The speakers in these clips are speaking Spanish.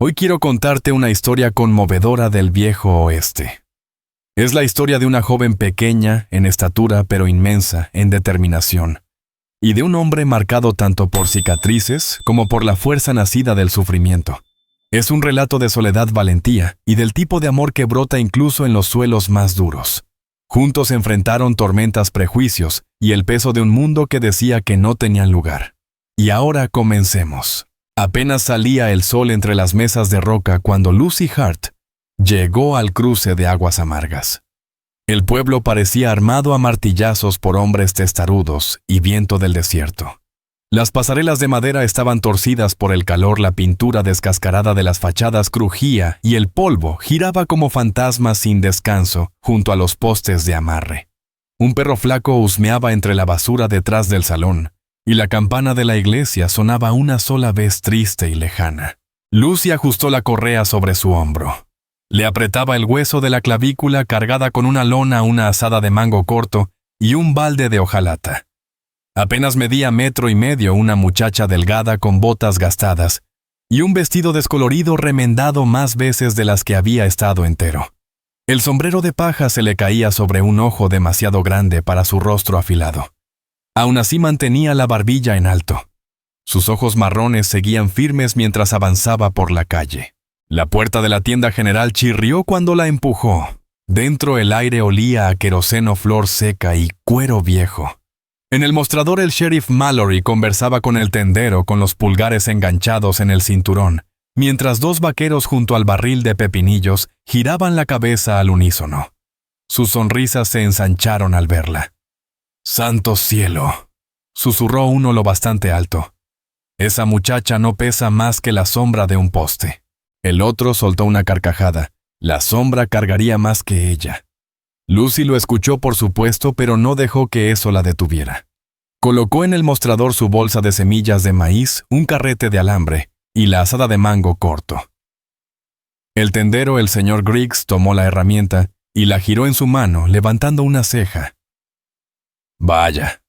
Hoy quiero contarte una historia conmovedora del viejo oeste. Es la historia de una joven pequeña en estatura pero inmensa en determinación, y de un hombre marcado tanto por cicatrices como por la fuerza nacida del sufrimiento. Es un relato de soledad, valentía y del tipo de amor que brota incluso en los suelos más duros. Juntos enfrentaron tormentas, prejuicios y el peso de un mundo que decía que no tenían lugar. Y ahora comencemos. Apenas salía el sol entre las mesas de roca cuando Lucy Hart llegó al cruce de Aguas Amargas. El pueblo parecía armado a martillazos por hombres testarudos y viento del desierto. Las pasarelas de madera estaban torcidas por el calor, la pintura descascarada de las fachadas crujía y el polvo giraba como fantasma sin descanso junto a los postes de amarre. Un perro flaco husmeaba entre la basura detrás del salón, y la campana de la iglesia sonaba una sola vez triste y lejana. Lucy ajustó la correa sobre su hombro. Le apretaba el hueso de la clavícula cargada con una lona, una azada de mango corto y un balde de hojalata. Apenas medía 1,5 metros una muchacha delgada con botas gastadas y un vestido descolorido remendado más veces de las que había estado entero. El sombrero de paja se le caía sobre un ojo demasiado grande para su rostro afilado. Aún así mantenía la barbilla en alto. Sus ojos marrones seguían firmes mientras avanzaba por la calle. La puerta de la tienda general chirrió cuando la empujó. Dentro el aire olía a queroseno, flor seca y cuero viejo. En el mostrador el sheriff Mallory conversaba con el tendero con los pulgares enganchados en el cinturón, mientras 2 vaqueros junto al barril de pepinillos giraban la cabeza al unísono. Sus sonrisas se ensancharon al verla. «¡Santo cielo!», susurró uno lo bastante alto. «Esa muchacha no pesa más que la sombra de un poste». El otro soltó una carcajada. La sombra cargaría más que ella. Lucy lo escuchó por supuesto, pero no dejó que eso la detuviera. Colocó en el mostrador su bolsa de semillas de maíz, un carrete de alambre y la azada de mango corto. El tendero, el señor Griggs, tomó la herramienta y la giró en su mano, levantando una ceja. «Vaya»,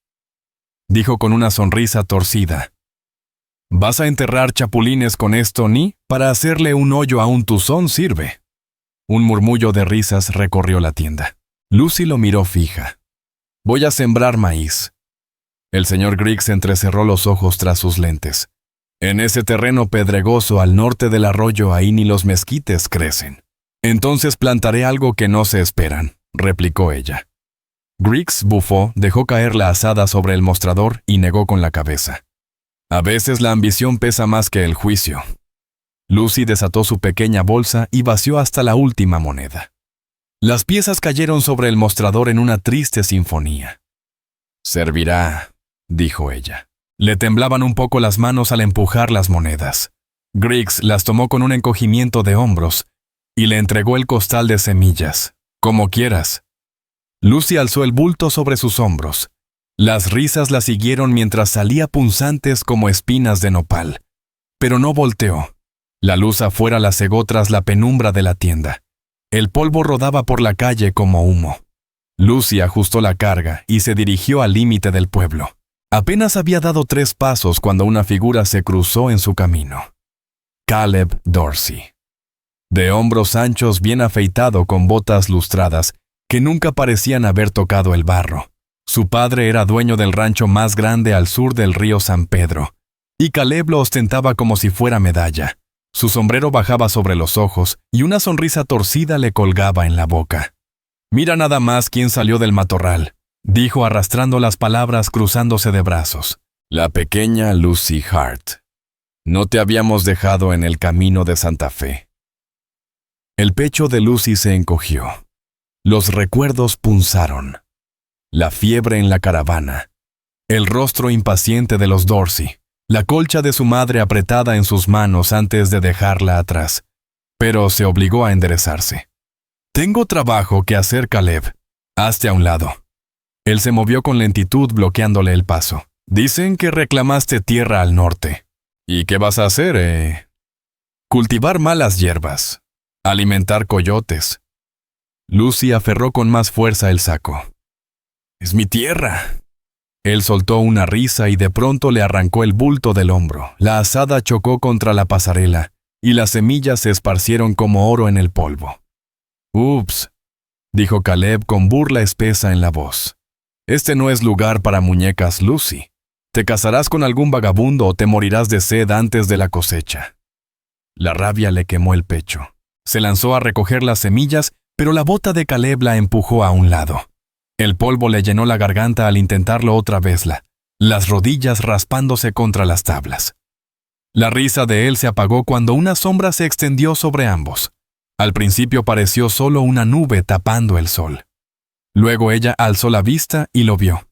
dijo con una sonrisa torcida. «¿Vas a enterrar chapulines con esto, ni? Para hacerle un hoyo a un tuzón sirve». Un murmullo de risas recorrió la tienda. Lucy lo miró fija. «Voy a sembrar maíz». El señor Griggs entrecerró los ojos tras sus lentes. «En ese terreno pedregoso al norte del arroyo ahí ni los mezquites crecen». «Entonces plantaré algo que no se esperan», replicó ella. Griggs bufó, dejó caer la azada sobre el mostrador y negó con la cabeza. «A veces la ambición pesa más que el juicio». Lucy desató su pequeña bolsa y vació hasta la última moneda. Las piezas cayeron sobre el mostrador en una triste sinfonía. «Servirá», dijo ella. Le temblaban un poco las manos al empujar las monedas. Griggs las tomó con un encogimiento de hombros y le entregó el costal de semillas. «Como quieras». Lucy alzó el bulto sobre sus hombros. Las risas la siguieron mientras salía punzantes como espinas de nopal. Pero no volteó. La luz afuera la cegó tras la penumbra de la tienda. El polvo rodaba por la calle como humo. Lucy ajustó la carga y se dirigió al límite del pueblo. Apenas había dado 3 pasos cuando una figura se cruzó en su camino. Caleb Dorsey. De hombros anchos, bien afeitado, con botas lustradas, que nunca parecían haber tocado el barro. Su padre era dueño del rancho más grande al sur del río San Pedro, y Caleb lo ostentaba como si fuera medalla. Su sombrero bajaba sobre los ojos y una sonrisa torcida le colgaba en la boca. «Mira nada más quién salió del matorral», dijo arrastrando las palabras, cruzándose de brazos. «La pequeña Lucy Hart. No te habíamos dejado en el camino de Santa Fe». El pecho de Lucy se encogió. Los recuerdos punzaron. La fiebre en la caravana. El rostro impaciente de los Dorsey. La colcha de su madre apretada en sus manos antes de dejarla atrás. Pero se obligó a enderezarse. «Tengo trabajo que hacer, Caleb. Hazte a un lado». Él se movió con lentitud, bloqueándole el paso. «Dicen que reclamaste tierra al norte. ¿Y qué vas a hacer, Cultivar malas hierbas. Alimentar coyotes». Lucy aferró con más fuerza el saco. «Es mi tierra». Él soltó una risa y de pronto le arrancó el bulto del hombro. La azada chocó contra la pasarela y las semillas se esparcieron como oro en el polvo. «Ups», dijo Caleb con burla espesa en la voz. «Este no es lugar para muñecas, Lucy. Te casarás con algún vagabundo o te morirás de sed antes de la cosecha». La rabia le quemó el pecho. Se lanzó a recoger las semillas, pero la bota de Caleb la empujó a un lado. El polvo le llenó la garganta al intentarlo otra vez, las rodillas raspándose contra las tablas. La risa de él se apagó cuando una sombra se extendió sobre ambos. Al principio pareció solo una nube tapando el sol. Luego ella alzó la vista y lo vio.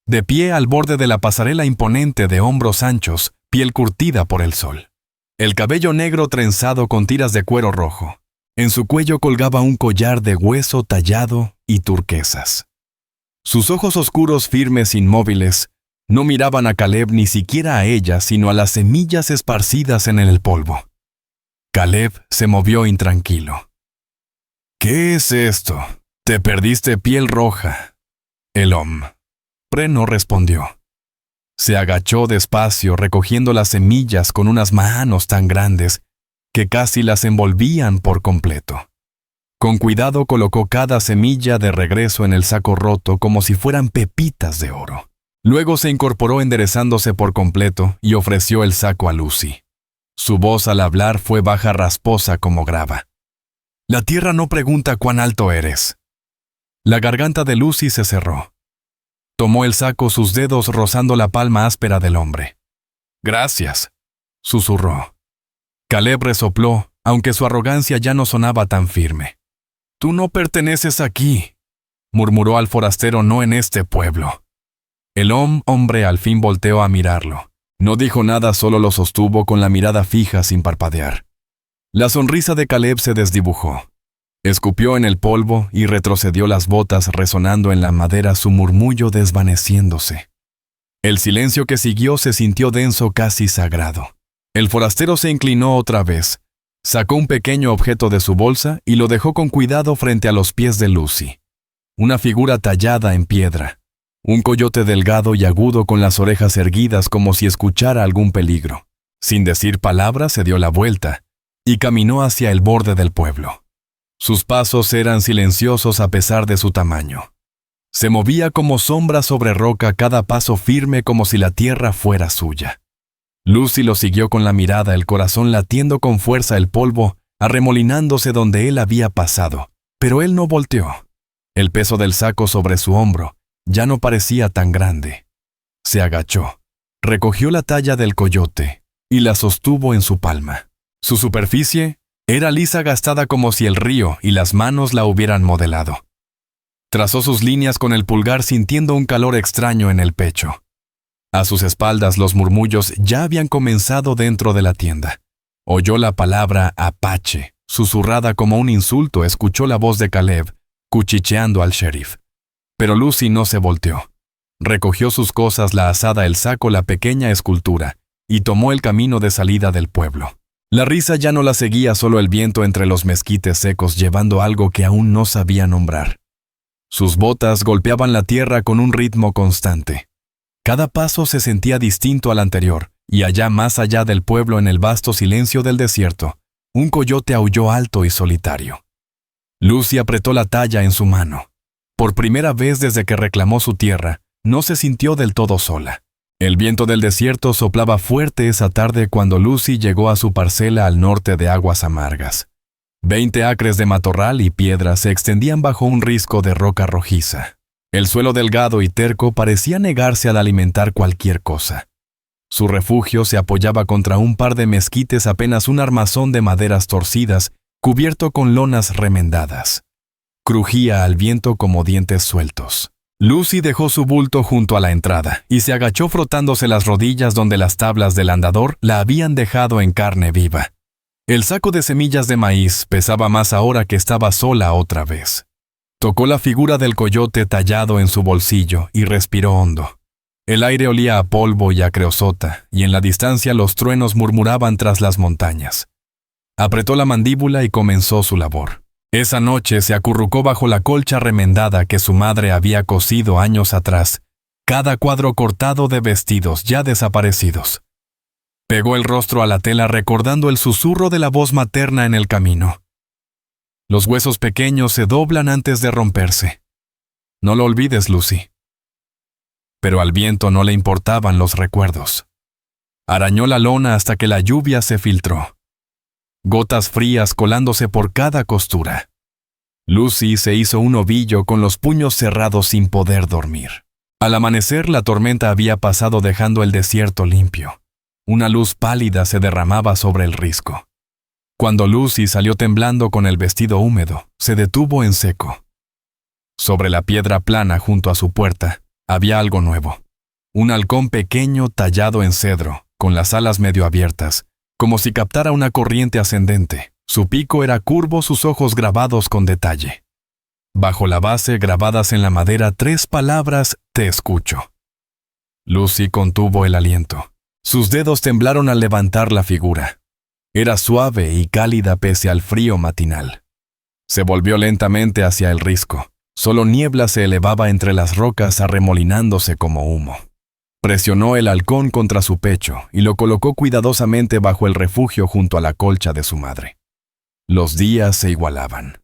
De pie al borde de la pasarela imponente de hombros anchos, piel curtida por el sol. El cabello negro trenzado con tiras de cuero rojo. En su cuello colgaba un collar de hueso tallado y turquesas. Sus ojos oscuros, firmes, inmóviles, no miraban a Caleb ni siquiera a ella, sino a las semillas esparcidas en el polvo. Caleb se movió intranquilo. «¿Qué es esto? Te perdiste piel roja». El hombre no respondió. Se agachó despacio recogiendo las semillas con unas manos tan grandes que casi las envolvían por completo. Con cuidado colocó cada semilla de regreso en el saco roto como si fueran pepitas de oro. Luego se incorporó enderezándose por completo y ofreció el saco a Lucy. Su voz al hablar fue baja, rasposa como grava. «La tierra no pregunta cuán alto eres». La garganta de Lucy se cerró. Tomó el saco, sus dedos rozando la palma áspera del hombre. «Gracias», susurró. Caleb resopló, aunque su arrogancia ya no sonaba tan firme. «Tú no perteneces aquí», murmuró al forastero, «no en este pueblo». El hombre al fin volteó a mirarlo. No dijo nada, solo lo sostuvo con la mirada fija sin parpadear. La sonrisa de Caleb se desdibujó. Escupió en el polvo y retrocedió las botas resonando en la madera, su murmullo desvaneciéndose. El silencio que siguió se sintió denso, casi sagrado. El forastero se inclinó otra vez, sacó un pequeño objeto de su bolsa y lo dejó con cuidado frente a los pies de Lucy. Una figura tallada en piedra. Un coyote delgado y agudo con las orejas erguidas como si escuchara algún peligro. Sin decir palabra se dio la vuelta y caminó hacia el borde del pueblo. Sus pasos eran silenciosos a pesar de su tamaño. Se movía como sombra sobre roca, cada paso firme como si la tierra fuera suya. Lucy lo siguió con la mirada, el corazón latiendo con fuerza, el polvo arremolinándose donde él había pasado, pero él no volteó. El peso del saco sobre su hombro ya no parecía tan grande. Se agachó, recogió la talla del coyote y la sostuvo en su palma. Su superficie era lisa, gastada como si el río y las manos la hubieran modelado. Trazó sus líneas con el pulgar sintiendo un calor extraño en el pecho. A sus espaldas los murmullos ya habían comenzado dentro de la tienda. Oyó la palabra Apache, susurrada como un insulto, escuchó la voz de Caleb, cuchicheando al sheriff. Pero Lucy no se volteó. Recogió sus cosas, la azada, el saco, la pequeña escultura, y tomó el camino de salida del pueblo. La risa ya no la seguía, solo el viento entre los mezquites secos llevando algo que aún no sabía nombrar. Sus botas golpeaban la tierra con un ritmo constante. Cada paso se sentía distinto al anterior, y allá más allá del pueblo, en el vasto silencio del desierto, un coyote aulló alto y solitario. Lucy apretó la talla en su mano. Por primera vez desde que reclamó su tierra, no se sintió del todo sola. El viento del desierto soplaba fuerte esa tarde cuando Lucy llegó a su parcela al norte de Aguas Amargas. 20 acres de matorral y piedra se extendían bajo un risco de roca rojiza. El suelo delgado y terco parecía negarse al alimentar cualquier cosa. Su refugio se apoyaba contra un par de mezquites, apenas un armazón de maderas torcidas, cubierto con lonas remendadas. Crujía al viento como dientes sueltos. Lucy dejó su bulto junto a la entrada y se agachó frotándose las rodillas donde las tablas del andador la habían dejado en carne viva. El saco de semillas de maíz pesaba más ahora que estaba sola otra vez. Tocó la figura del coyote tallado en su bolsillo y respiró hondo. El aire olía a polvo y a creosota, y en la distancia los truenos murmuraban tras las montañas. Apretó la mandíbula y comenzó su labor. Esa noche se acurrucó bajo la colcha remendada que su madre había cosido años atrás, cada cuadro cortado de vestidos ya desaparecidos. Pegó el rostro a la tela recordando el susurro de la voz materna en el camino. Los huesos pequeños se doblan antes de romperse. No lo olvides, Lucy. Pero al viento no le importaban los recuerdos. Arañó la lona hasta que la lluvia se filtró. Gotas frías colándose por cada costura. Lucy se hizo un ovillo con los puños cerrados sin poder dormir. Al amanecer la tormenta había pasado dejando el desierto limpio. Una luz pálida se derramaba sobre el risco. Cuando Lucy salió temblando con el vestido húmedo, se detuvo en seco. Sobre la piedra plana junto a su puerta, había algo nuevo. Un halcón pequeño tallado en cedro, con las alas medio abiertas, como si captara una corriente ascendente. Su pico era curvo, sus ojos grabados con detalle. Bajo la base, grabadas en la madera, 3 palabras: te escucho. Lucy contuvo el aliento. Sus dedos temblaron al levantar la figura. Era suave y cálida pese al frío matinal. Se volvió lentamente hacia el risco. Solo niebla se elevaba entre las rocas arremolinándose como humo. Presionó el halcón contra su pecho y lo colocó cuidadosamente bajo el refugio junto a la colcha de su madre. Los días se igualaban.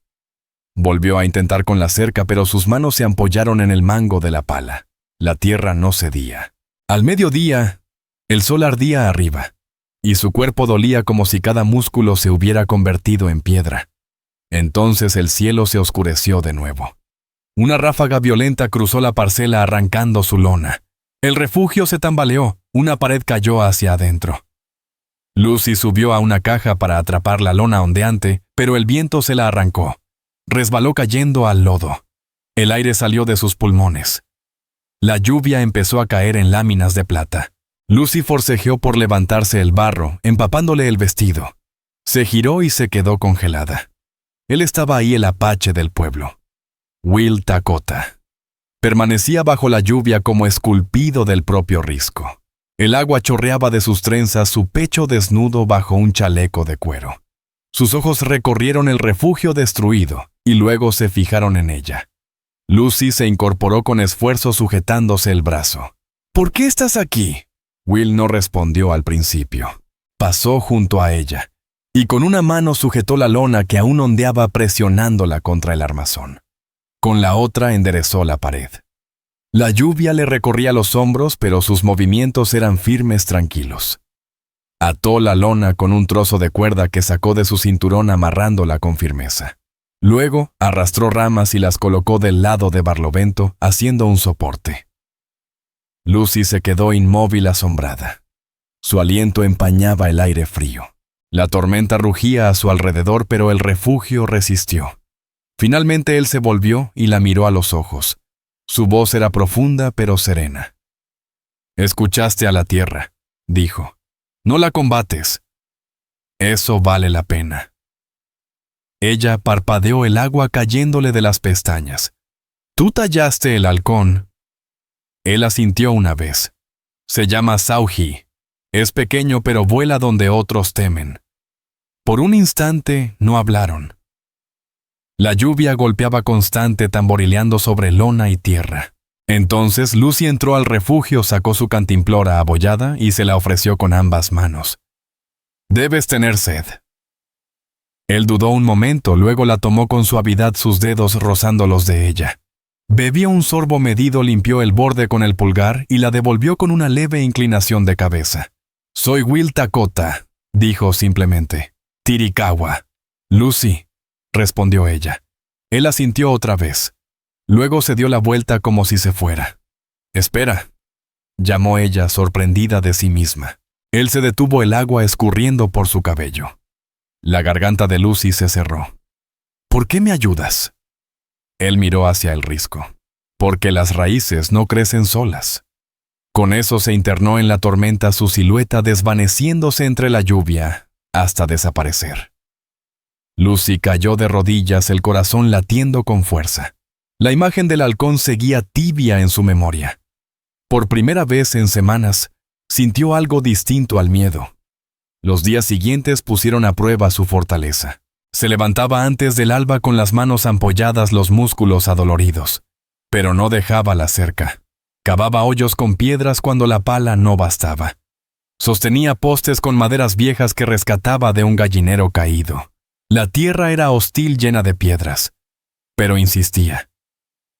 Volvió a intentar con la cerca, pero sus manos se ampollaron en el mango de la pala. La tierra no cedía. Al mediodía, el sol ardía arriba, y su cuerpo dolía como si cada músculo se hubiera convertido en piedra. Entonces el cielo se oscureció de nuevo. Una ráfaga violenta cruzó la parcela arrancando su lona. El refugio se tambaleó, una pared cayó hacia adentro. Lucy subió a una caja para atrapar la lona ondeante, pero el viento se la arrancó. Resbaló cayendo al lodo. El aire salió de sus pulmones. La lluvia empezó a caer en láminas de plata. Lucy forcejeó por levantarse el barro, empapándole el vestido. Se giró y se quedó congelada. Él estaba ahí, el apache del pueblo. Will Takota. Permanecía bajo la lluvia como esculpido del propio risco. El agua chorreaba de sus trenzas, su pecho desnudo bajo un chaleco de cuero. Sus ojos recorrieron el refugio destruido y luego se fijaron en ella. Lucy se incorporó con esfuerzo sujetándose el brazo. ¿Por qué estás aquí? Will no respondió al principio. Pasó junto a ella y con una mano sujetó la lona que aún ondeaba presionándola contra el armazón. Con la otra enderezó la pared. La lluvia le recorría los hombros, pero sus movimientos eran firmes, tranquilos. Ató la lona con un trozo de cuerda que sacó de su cinturón amarrándola con firmeza. Luego arrastró ramas y las colocó del lado de Barlovento, haciendo un soporte. Lucy se quedó inmóvil, asombrada. Su aliento empañaba el aire frío. La tormenta rugía a su alrededor, pero el refugio resistió. Finalmente él se volvió y la miró a los ojos. Su voz era profunda pero serena. «Escuchaste a la tierra», dijo. «No la combates. Eso vale la pena». Ella parpadeó, el agua cayéndole de las pestañas. «Tú tallaste el halcón». Él asintió una vez. «Se llama Sauji. Es pequeño pero vuela donde otros temen». Por un instante no hablaron. La lluvia golpeaba constante, tamborileando sobre lona y tierra. Entonces Lucy entró al refugio, sacó su cantimplora abollada y se la ofreció con ambas manos. «Debes tener sed». Él dudó un momento, luego la tomó con suavidad, sus dedos rozando los de ella. Bebió un sorbo medido, limpió el borde con el pulgar y la devolvió con una leve inclinación de cabeza. «Soy Will Takota», dijo simplemente. «Tirikawa». «Lucy», respondió ella. Él asintió otra vez. Luego se dio la vuelta como si se fuera. «Espera», llamó ella, sorprendida de sí misma. Él se detuvo, el agua escurriendo por su cabello. La garganta de Lucy se cerró. «¿Por qué me ayudas?» Él miró hacia el risco. «Porque las raíces no crecen solas». Con eso se internó en la tormenta, su silueta desvaneciéndose entre la lluvia hasta desaparecer. Lucy cayó de rodillas, el corazón latiendo con fuerza. La imagen del halcón seguía tibia en su memoria. Por primera vez en semanas, sintió algo distinto al miedo. Los días siguientes pusieron a prueba su fortaleza. Se levantaba antes del alba con las manos ampolladas, los músculos adoloridos. Pero no dejaba la cerca. Cavaba hoyos con piedras cuando la pala no bastaba. Sostenía postes con maderas viejas que rescataba de un gallinero caído. La tierra era hostil, llena de piedras, pero insistía.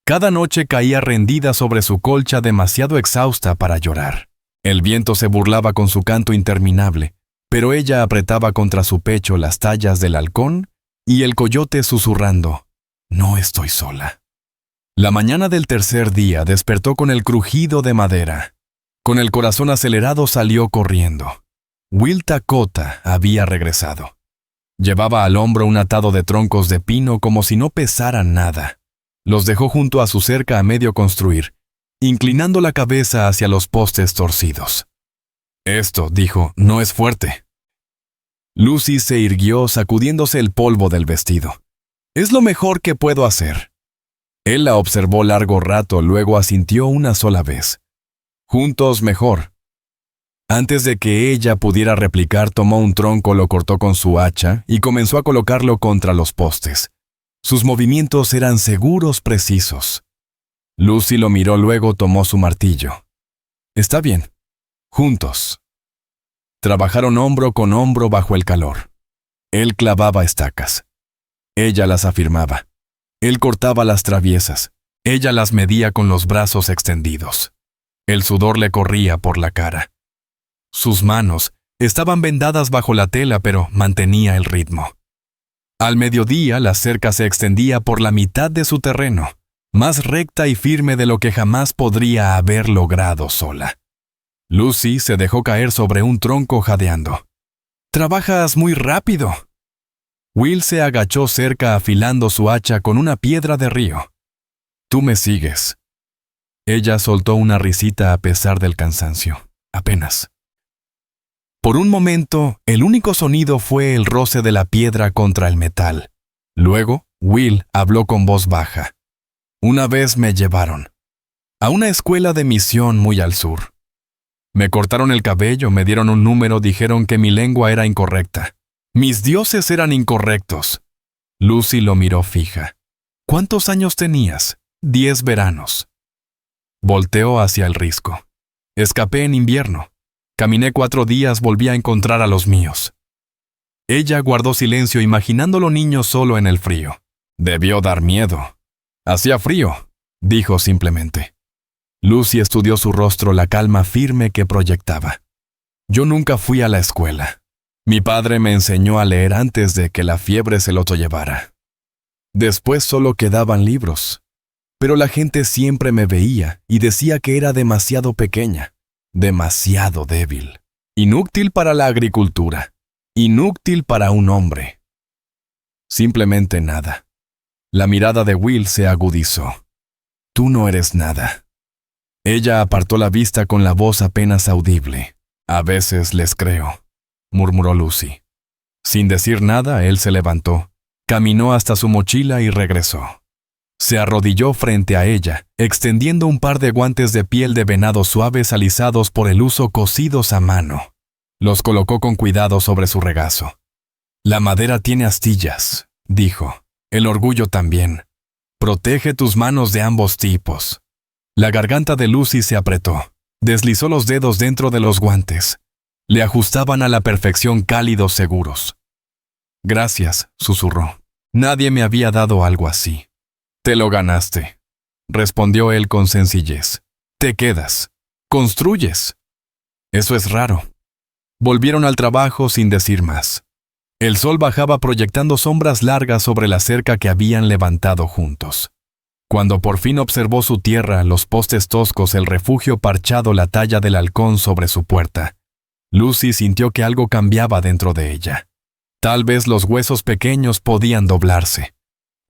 Cada noche caía rendida sobre su colcha demasiado exhausta para llorar. El viento se burlaba con su canto interminable, pero ella apretaba contra su pecho las tallas del halcón y el coyote susurrando, «No estoy sola». La mañana del tercer día despertó con el crujido de madera. Con el corazón acelerado salió corriendo. Will Dakota había regresado. Llevaba al hombro un atado de troncos de pino como si no pesaran nada. Los dejó junto a su cerca a medio construir, inclinando la cabeza hacia los postes torcidos. «Esto», dijo, «no es fuerte». Lucy se irguió sacudiéndose el polvo del vestido. «Es lo mejor que puedo hacer». Él la observó largo rato, luego asintió una sola vez. «Juntos mejor». Antes de que ella pudiera replicar, tomó un tronco, lo cortó con su hacha y comenzó a colocarlo contra los postes. Sus movimientos eran seguros, precisos. Lucy lo miró, luego tomó su martillo. «Está bien. Juntos». Trabajaron hombro con hombro bajo el calor. Él clavaba estacas. Ella las afirmaba. Él cortaba las traviesas. Ella las medía con los brazos extendidos. El sudor le corría por la cara. Sus manos estaban vendadas bajo la tela, pero mantenía el ritmo. Al mediodía, la cerca se extendía por la mitad de su terreno, más recta y firme de lo que jamás podría haber logrado sola. Lucy se dejó caer sobre un tronco jadeando. «Trabajas muy rápido». Will se agachó cerca afilando su hacha con una piedra de río. «Tú me sigues». Ella soltó una risita a pesar del cansancio. Apenas. Por un momento, el único sonido fue el roce de la piedra contra el metal. Luego, Will habló con voz baja. «Una vez me llevaron a una escuela de misión muy al sur. Me cortaron el cabello, me dieron un número, dijeron que mi lengua era incorrecta. Mis dioses eran incorrectos». Lucy lo miró fija. «¿Cuántos años tenías?» «10 veranos». Volteó hacia el risco. «Escapé en invierno. Caminé 4 días, volví a encontrar a los míos». Ella guardó silencio imaginándolo niño solo en el frío. Debió dar miedo. «Hacía frío», dijo simplemente. Lucy estudió su rostro, la calma firme que proyectaba. «Yo nunca fui a la escuela. Mi padre me enseñó a leer antes de que la fiebre se lo llevara. Después solo quedaban libros. Pero la gente siempre me veía y decía que era demasiado pequeña, demasiado débil, inútil para la agricultura, inútil para un hombre». Simplemente nada. La mirada de Will se agudizó. «Tú no eres nada». Ella apartó la vista con la voz apenas audible. «A veces les creo», murmuró Lucy. Sin decir nada, él se levantó, caminó hasta su mochila y regresó. Se arrodilló frente a ella, extendiendo un par de guantes de piel de venado suaves alisados por el uso cosidos a mano. Los colocó con cuidado sobre su regazo. «La madera tiene astillas», dijo. «El orgullo también. Protege tus manos de ambos tipos». La garganta de Lucy se apretó. Deslizó los dedos dentro de los guantes. Le ajustaban a la perfección, cálidos, seguros. «Gracias», susurró. «Nadie me había dado algo así». «Te lo ganaste», respondió él con sencillez. «Te quedas. Construyes». «Eso es raro». Volvieron al trabajo sin decir más. El sol bajaba proyectando sombras largas sobre la cerca que habían levantado juntos. Cuando por fin observó su tierra, los postes toscos, el refugio parchado, la talla del halcón sobre su puerta, Lucy sintió que algo cambiaba dentro de ella. Tal vez los huesos pequeños podían doblarse.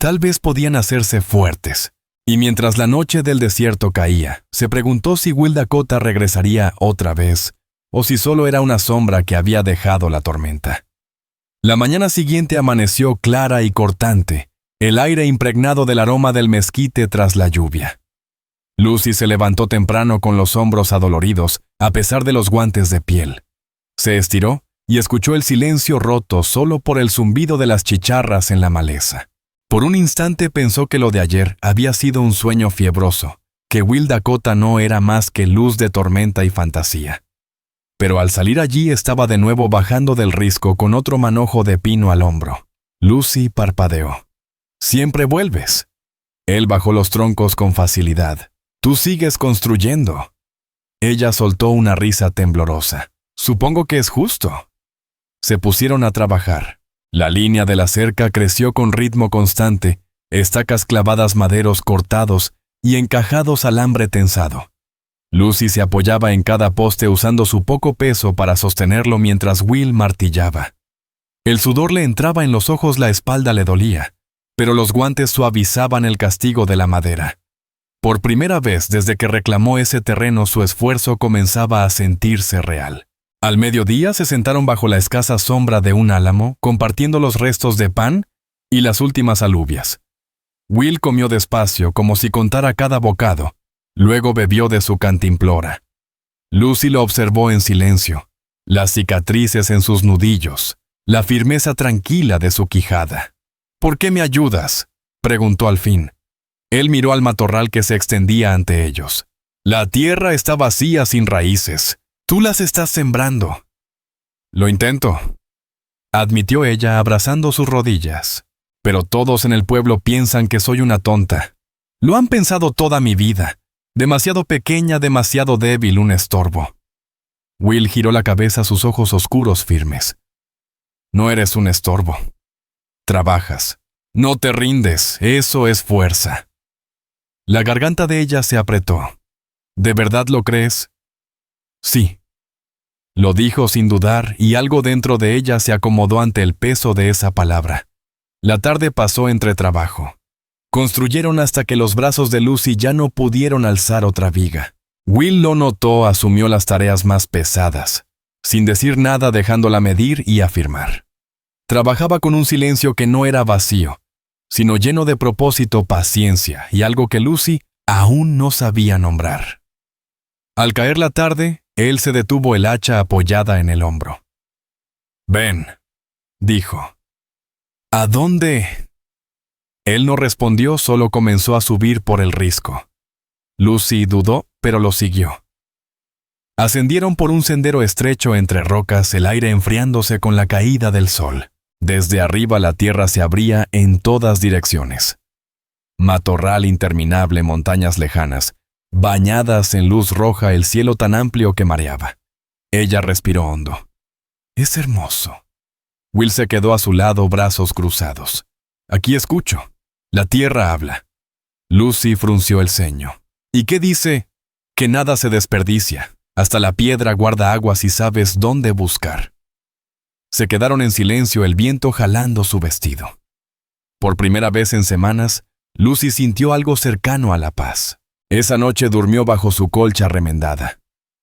Tal vez podían hacerse fuertes. Y mientras la noche del desierto caía, se preguntó si Will Dakota regresaría otra vez, o si solo era una sombra que había dejado la tormenta. La mañana siguiente amaneció clara y cortante, el aire impregnado del aroma del mezquite tras la lluvia. Lucy se levantó temprano con los hombros adoloridos, a pesar de los guantes de piel. Se estiró y escuchó el silencio roto solo por el zumbido de las chicharras en la maleza. Por un instante pensó que lo de ayer había sido un sueño fiebroso, que Will Dakota no era más que luz de tormenta y fantasía. Pero al salir allí estaba de nuevo bajando del risco con otro manojo de pino al hombro. Lucy parpadeó. «Siempre vuelves». Él bajó los troncos con facilidad. «Tú sigues construyendo». Ella soltó una risa temblorosa. «Supongo que es justo». Se pusieron a trabajar. La línea de la cerca creció con ritmo constante, estacas clavadas, maderos cortados y encajados, alambre tensado. Lucy se apoyaba en cada poste usando su poco peso para sostenerlo mientras Will martillaba. El sudor le entraba en los ojos, la espalda le dolía, pero los guantes suavizaban el castigo de la madera. Por primera vez desde que reclamó ese terreno, su esfuerzo comenzaba a sentirse real. Al mediodía se sentaron bajo la escasa sombra de un álamo, compartiendo los restos de pan y las últimas alubias. Will comió despacio, como si contara cada bocado. Luego bebió de su cantimplora. Lucy lo observó en silencio, las cicatrices en sus nudillos, la firmeza tranquila de su quijada. «¿Por qué me ayudas?», preguntó al fin. Él miró al matorral que se extendía ante ellos. «La tierra está vacía, sin raíces. Tú las estás sembrando». «Lo intento», admitió ella abrazando sus rodillas. «Pero todos en el pueblo piensan que soy una tonta. Lo han pensado toda mi vida. Demasiado pequeña, demasiado débil, un estorbo». Will giró la cabeza, sus ojos oscuros firmes. «No eres un estorbo. Trabajas. No te rindes, eso es fuerza». La garganta de ella se apretó. «¿De verdad lo crees?». «Sí». Lo dijo sin dudar y algo dentro de ella se acomodó ante el peso de esa palabra. La tarde pasó entre trabajo. Construyeron hasta que los brazos de Lucy ya no pudieron alzar otra viga. Will lo notó, asumió las tareas más pesadas, sin decir nada, dejándola medir y afirmar. Trabajaba con un silencio que no era vacío, sino lleno de propósito, paciencia y algo que Lucy aún no sabía nombrar. Al caer la tarde, él se detuvo, el hacha apoyada en el hombro. «Ven», dijo. «¿A dónde?». Él no respondió, solo comenzó a subir por el risco. Lucy dudó, pero lo siguió. Ascendieron por un sendero estrecho entre rocas, el aire enfriándose con la caída del sol. Desde arriba la tierra se abría en todas direcciones. Matorral interminable, montañas lejanas, bañadas en luz roja, el cielo tan amplio que mareaba. Ella respiró hondo. «Es hermoso». Will se quedó a su lado, brazos cruzados. «Aquí escucho. La tierra habla». Lucy frunció el ceño. «¿Y qué dice?». «Que nada se desperdicia. Hasta la piedra guarda agua si sabes dónde buscar». Se quedaron en silencio, el viento jalando su vestido. Por primera vez en semanas, Lucy sintió algo cercano a la paz. Esa noche durmió bajo su colcha remendada.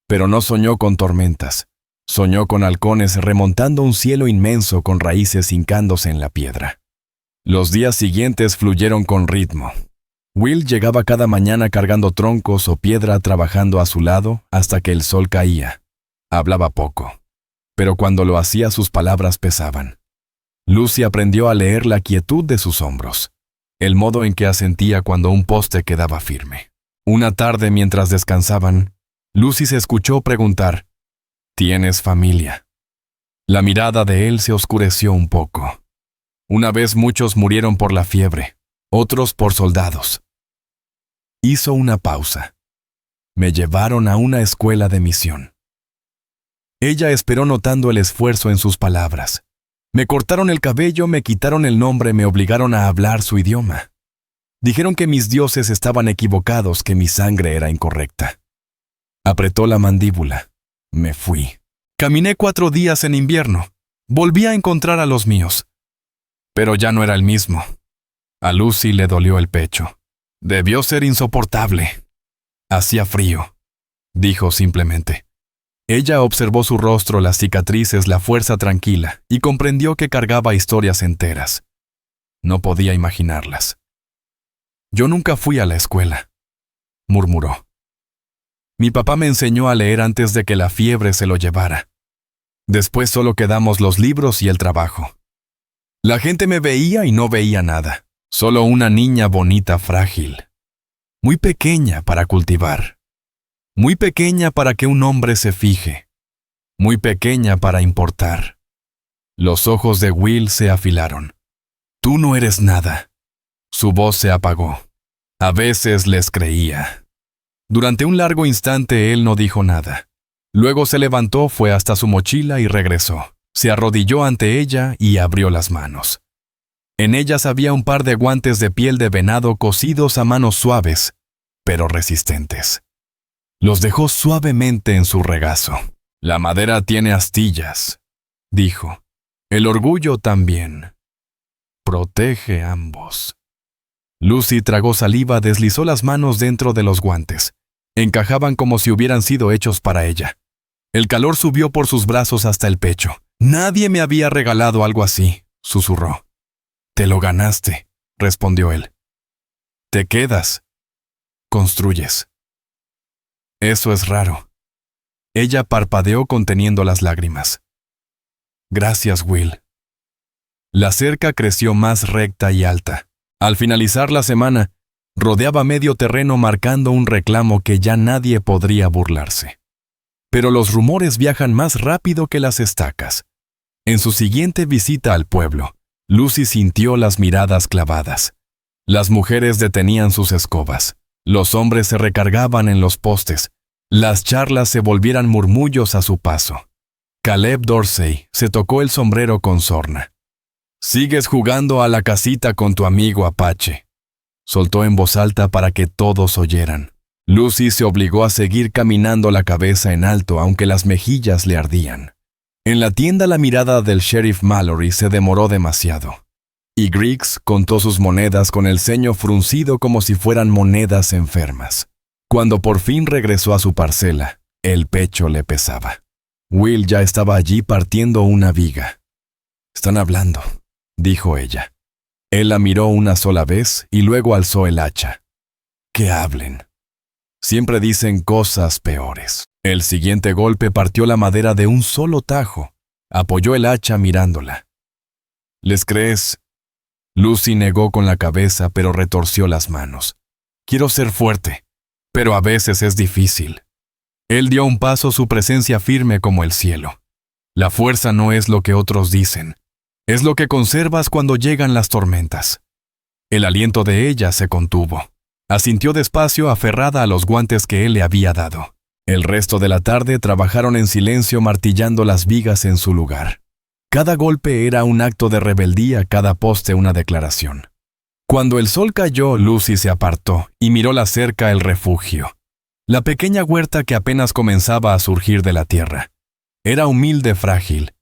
Pero no soñó con tormentas. Soñó con halcones remontando un cielo inmenso, con raíces hincándose en la piedra. Los días siguientes fluyeron con ritmo. Will llegaba cada mañana cargando troncos o piedra, trabajando a su lado hasta que el sol caía. Hablaba poco, pero cuando lo hacía sus palabras pesaban. Lucy aprendió a leer la quietud de sus hombros, el modo en que asentía cuando un poste quedaba firme. Una tarde, mientras descansaban, Lucy se escuchó preguntar: «¿Tienes familia?». La mirada de él se oscureció un poco. Una vez muchos murieron por la fiebre, otros por soldados. Hizo una pausa. «Me llevaron a una escuela de misión». Ella esperó, notando el esfuerzo en sus palabras. «Me cortaron el cabello, me quitaron el nombre, me obligaron a hablar su idioma. Dijeron que mis dioses estaban equivocados, que mi sangre era incorrecta». Apretó la mandíbula. «Me fui. Caminé 4 días en invierno. Volví a encontrar a los míos. Pero ya no era el mismo». A Lucy le dolió el pecho. Debió ser insoportable. «Hacía frío», dijo simplemente. Ella observó su rostro, las cicatrices, la fuerza tranquila, y comprendió que cargaba historias enteras. No podía imaginarlas. «Yo nunca fui a la escuela», murmuró. «Mi papá me enseñó a leer antes de que la fiebre se lo llevara. Después solo quedamos los libros y el trabajo. La gente me veía y no veía nada, solo una niña bonita, frágil. Muy pequeña para cultivar. Muy pequeña para que un hombre se fije. muy pequeña para importar. Los ojos de Will se afilaron. «Tú no eres nada». Su voz se apagó. A veces les creía. Durante un largo instante él no dijo nada. Luego se levantó, fue hasta su mochila y regresó. Se arrodilló ante ella y abrió las manos. En ellas había un par de guantes de piel de venado cosidos a manos suaves, pero resistentes. Los dejó suavemente en su regazo. «La madera tiene astillas», dijo. «El orgullo también. Protege ambos». Lucy tragó saliva, deslizó las manos dentro de los guantes. Encajaban como si hubieran sido hechos para ella. El calor subió por sus brazos hasta el pecho. «Nadie me había regalado algo así», susurró. «Te lo ganaste», respondió él. «Te quedas. Construyes». «Eso es raro». Ella parpadeó conteniendo las lágrimas. «Gracias, Will». La cerca creció más recta y alta. Al finalizar la semana, rodeaba medio terreno marcando un reclamo que ya nadie podría burlarse. Pero los rumores viajan más rápido que las estacas. En su siguiente visita al pueblo, Lucy sintió las miradas clavadas. Las mujeres detenían sus escobas. Los hombres se recargaban en los postes. Las charlas se volvieran murmullos a su paso. Caleb Dorsey se tocó el sombrero con sorna. «Sigues jugando a la casita con tu amigo Apache», soltó en voz alta para que todos oyeran. Lucy se obligó a seguir caminando la cabeza en alto aunque las mejillas le ardían. En la tienda la mirada del sheriff Mallory se demoró demasiado. Y Griggs contó sus monedas con el ceño fruncido como si fueran monedas enfermas. Cuando por fin regresó a su parcela, el pecho le pesaba. Will ya estaba allí partiendo una viga. «Están hablando», dijo ella. Él la miró una sola vez y luego alzó el hacha. «Que hablen. Siempre dicen cosas peores». El siguiente golpe partió la madera de un solo tajo. Apoyó el hacha mirándola. «¿Les crees?» Lucy negó con la cabeza, pero retorció las manos. «Quiero ser fuerte, pero a veces es difícil». Él dio un paso, su presencia firme como el cielo. «La fuerza no es lo que otros dicen. Es lo que conservas cuando llegan las tormentas». El aliento de ella se contuvo. Asintió despacio, aferrada a los guantes que él le había dado. El resto de la tarde trabajaron en silencio martillando las vigas en su lugar. Cada golpe era un acto de rebeldía, cada poste una declaración. Cuando el sol cayó, Lucy se apartó y miró la cerca, el refugio. La pequeña huerta que apenas comenzaba a surgir de la tierra. Era humilde, frágil,